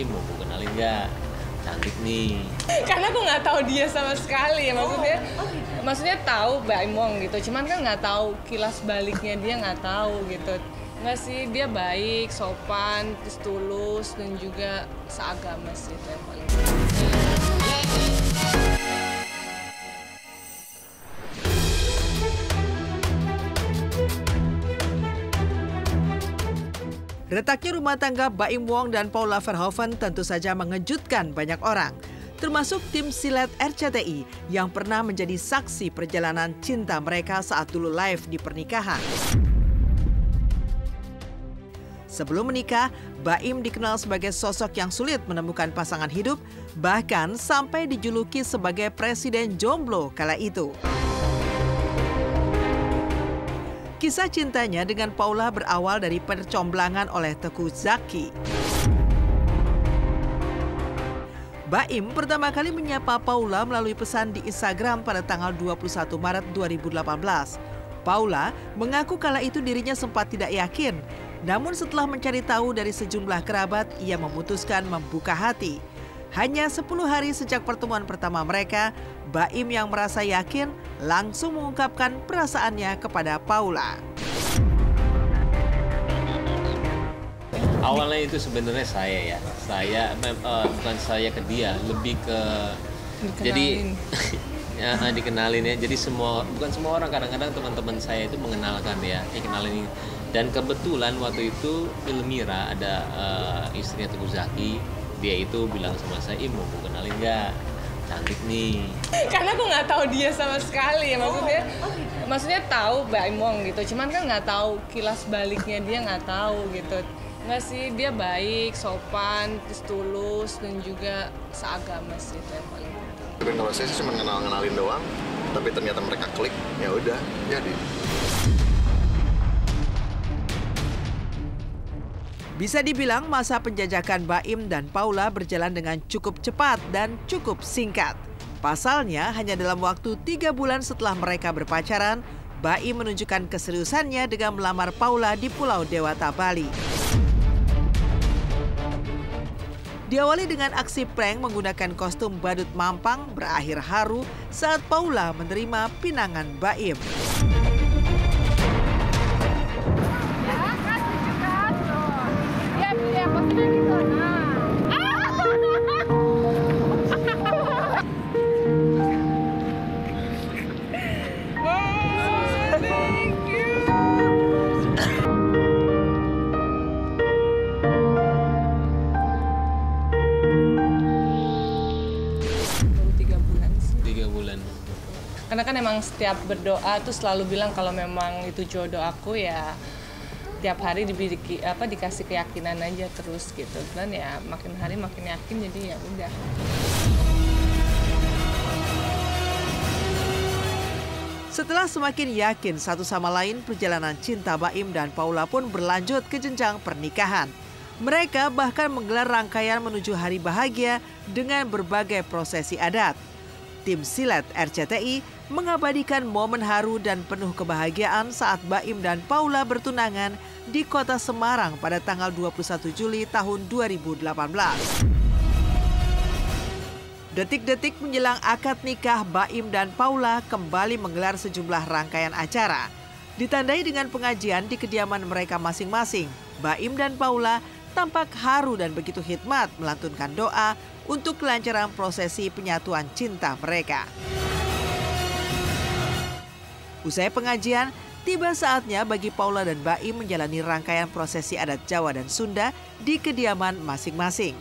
Im mau gue kenalin nggak? Cantik nih. Karena aku nggak tahu dia sama sekali, maksudnya tahu Mbak Imong gitu, cuman kan nggak tahu kilas baliknya, dia nggak tahu gitu. Nggak sih, dia baik, sopan, terus tulus, dan juga seagama sih itu yang paling penting. Retaknya rumah tangga Baim Wong dan Paula Verhoeven tentu saja mengejutkan banyak orang, termasuk tim silet RCTI yang pernah menjadi saksi perjalanan cinta mereka saat dulu live di pernikahan. Sebelum menikah, Baim dikenal sebagai sosok yang sulit menemukan pasangan hidup, bahkan sampai dijuluki sebagai presiden jomblo kala itu. Kisah cintanya dengan Paula berawal dari percomblangan oleh Teuku Zacky. Baim pertama kali menyapa Paula melalui pesan di Instagram pada tanggal 21 Maret 2018. Paula mengaku kala itu dirinya sempat tidak yakin, namun setelah mencari tahu dari sejumlah kerabat, ia memutuskan membuka hati. Hanya 10 hari sejak pertemuan pertama mereka, Baim yang merasa yakin langsung mengungkapkan perasaannya kepada Paula. Awalnya itu sebenarnya saya bukan saya ke dia, lebih ke Dikenalin. jadi dikenalin ya. Jadi bukan semua orang, kadang-kadang teman-teman saya itu mengenalkan ya, kenalin. Dan kebetulan waktu itu Elmira ada istrinya Teuku Zacky. Dia itu bilang sama saya, Im mau gue kenalin nggak? Cantik nih. Karena aku nggak tahu dia sama sekali, maksudnya tahu Mbak Imong gitu, cuman kan nggak tahu kilas baliknya, dia nggak tahu gitu. Nggak sih, dia baik, sopan, terus tulus, dan juga seagama sih itu yang paling penting. Dan kalau saya sih cuma kenalin doang, tapi ternyata mereka klik, ya udah jadi. Bisa dibilang masa penjajakan Baim dan Paula berjalan dengan cukup cepat dan cukup singkat. Pasalnya hanya dalam waktu 3 bulan setelah mereka berpacaran, Baim menunjukkan keseriusannya dengan melamar Paula di Pulau Dewata, Bali. Diawali dengan aksi prank menggunakan kostum badut mampang, berakhir haru saat Paula menerima pinangan Baim. Karena kan emang setiap berdoa tuh selalu bilang kalau memang itu jodoh aku, ya tiap hari dikasih keyakinan aja terus gitu. Dan ya makin hari makin yakin, jadi ya udah. Setelah semakin yakin satu sama lain, perjalanan cinta Baim dan Paula pun berlanjut ke jenjang pernikahan. Mereka bahkan menggelar rangkaian menuju hari bahagia dengan berbagai prosesi adat. Tim silet RCTI mengabadikan momen haru dan penuh kebahagiaan saat Baim dan Paula bertunangan di kota Semarang pada tanggal 21 Juli tahun 2018. Detik-detik menjelang akad nikah, Baim dan Paula kembali menggelar sejumlah rangkaian acara. Ditandai dengan pengajian di kediaman mereka masing-masing, Baim dan Paula tampak haru dan begitu hikmat melantunkan doa untuk kelancaran prosesi penyatuan cinta mereka. Usai pengajian, tiba saatnya bagi Paula dan Baim menjalani rangkaian prosesi adat Jawa dan Sunda di kediaman masing-masing.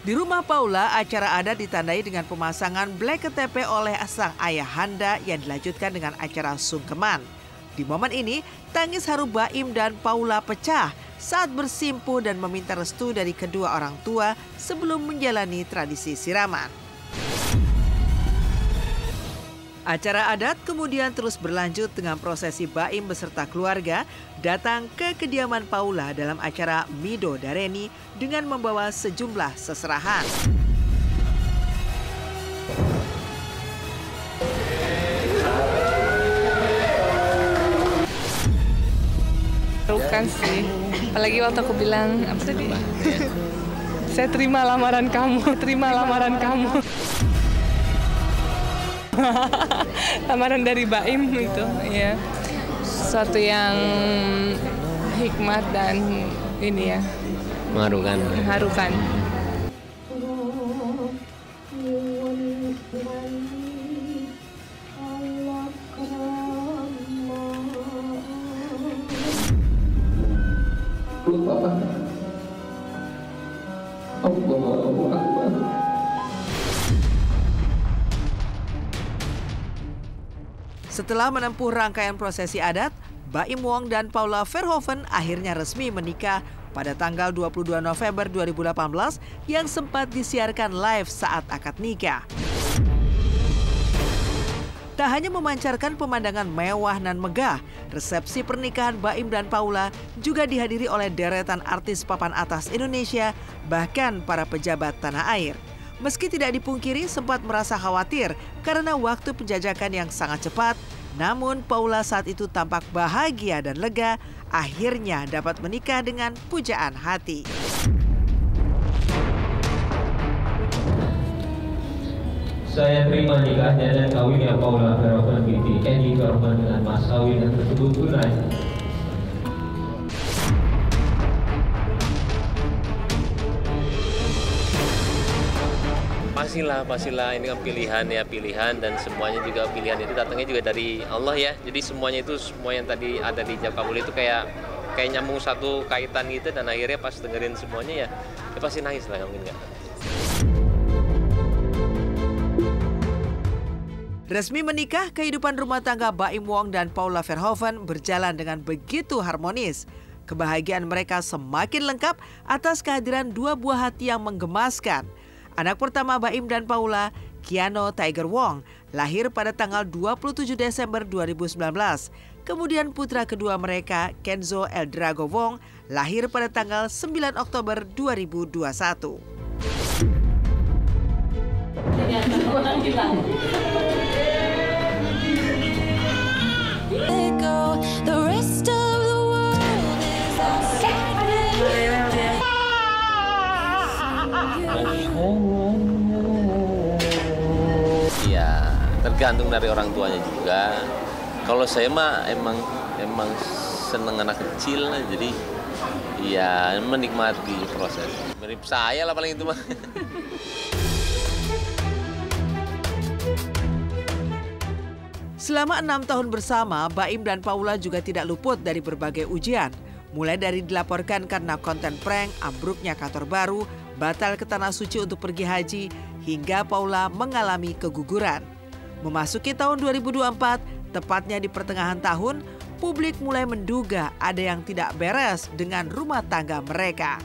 Di rumah Paula, acara adat ditandai dengan pemasangan blek KTP oleh sang ayahanda yang dilanjutkan dengan acara sungkeman. Di momen ini, tangis haru Baim dan Paula pecah saat bersimpuh dan meminta restu dari kedua orang tua sebelum menjalani tradisi siraman. Acara adat kemudian terus berlanjut dengan prosesi Baim beserta keluarga datang ke kediaman Paula dalam acara Mido Dareni dengan membawa sejumlah seserahan. Bukan sih, Apalagi waktu aku bilang apa tadi? Saya terima lamaran kamu, terima lamaran kamu. Lamaran dari Baim itu, ya. Sesuatu yang hikmat dan ini ya. Mengharukan. Mengharukan. Setelah menempuh rangkaian prosesi adat, Baim Wong dan Paula Verhoeven akhirnya resmi menikah pada tanggal 22 November 2018 yang sempat disiarkan live saat akad nikah. Tak hanya memancarkan pemandangan mewah dan megah, resepsi pernikahan Baim dan Paula juga dihadiri oleh deretan artis papan atas Indonesia, bahkan para pejabat tanah air. Meski tidak dipungkiri sempat merasa khawatir karena waktu penjajakan yang sangat cepat, namun Paula saat itu tampak bahagia dan lega, akhirnya dapat menikah dengan pujaan hati. Saya terima nikahnya dan kawinnya Paula Verhoeven binti Edi Verhoeven dengan mas kawin yang tersebut tunai. Pastilah ini kan pilihan dan semuanya juga pilihan itu datangnya juga dari Allah ya. Jadi semuanya itu semua yang tadi ada di ijab kabul itu kayak nyambung satu kaitan gitu, dan akhirnya pas dengerin semuanya ya pasti nangis lah, mungkin nggak. Resmi menikah, kehidupan rumah tangga Baim Wong dan Paula Verhoeven berjalan dengan begitu harmonis. Kebahagiaan mereka semakin lengkap atas kehadiran dua buah hati yang menggemaskan. Anak pertama Baim dan Paula, Keanu Tiger Wong, lahir pada tanggal 27 Desember 2019. Kemudian putra kedua mereka, Kenzo El Drago Wong, lahir pada tanggal 9 Oktober 2021. Ya, tergantung dari orang tuanya juga. Kalau saya mah emang seneng anak kecil, jadi ya menikmati proses. Mirip saya lah paling itu mah. Selama 6 tahun bersama, Baim dan Paula juga tidak luput dari berbagai ujian. Mulai dari dilaporkan karena konten prank, ambruknya kantor baru, batal ke Tanah Suci untuk pergi haji, hingga Paula mengalami keguguran. Memasuki tahun 2024, tepatnya di pertengahan tahun, publik mulai menduga ada yang tidak beres dengan rumah tangga mereka.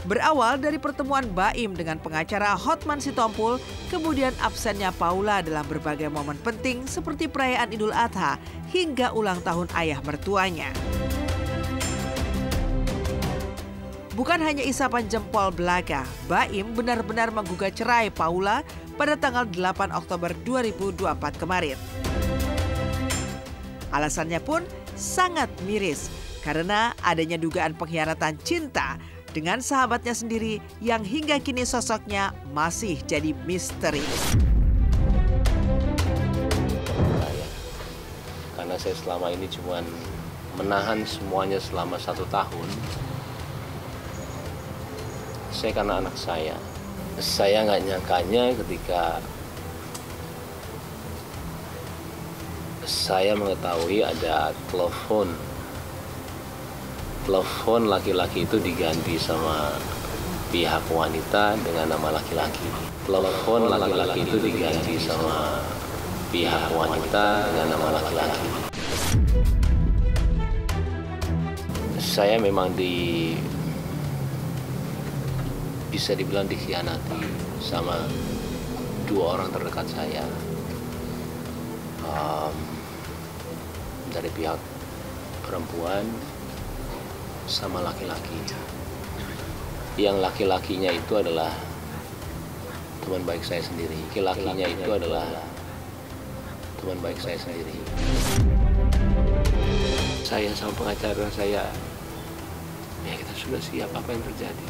Berawal dari pertemuan Baim dengan pengacara Hotman Sitompul, kemudian absennya Paula dalam berbagai momen penting seperti perayaan Idul Adha hingga ulang tahun ayah mertuanya. Bukan hanya isapan jempol belaka, Baim benar-benar menggugat cerai Paula pada tanggal 8 Oktober 2024 kemarin. Alasannya pun sangat miris karena adanya dugaan pengkhianatan cinta dengan sahabatnya sendiri yang hingga kini sosoknya masih jadi misteri. Karena saya selama ini cuma menahan semuanya selama 1 tahun. Saya karena anak saya nggak nyangkanya ketika saya mengetahui ada telepon laki-laki itu diganti sama pihak wanita dengan nama laki-laki. Telepon laki-laki itu diganti sama pihak wanita dengan nama laki-laki. Saya memang bisa dibilang dikhianati sama 2 orang terdekat saya. Dari pihak perempuan sama laki-laki. Yang laki-lakinya itu adalah teman baik saya sendiri. Laki-lakinya itu adalah teman baik saya sendiri. Saya sama pengacara saya, ya kita sudah siap apa yang terjadi.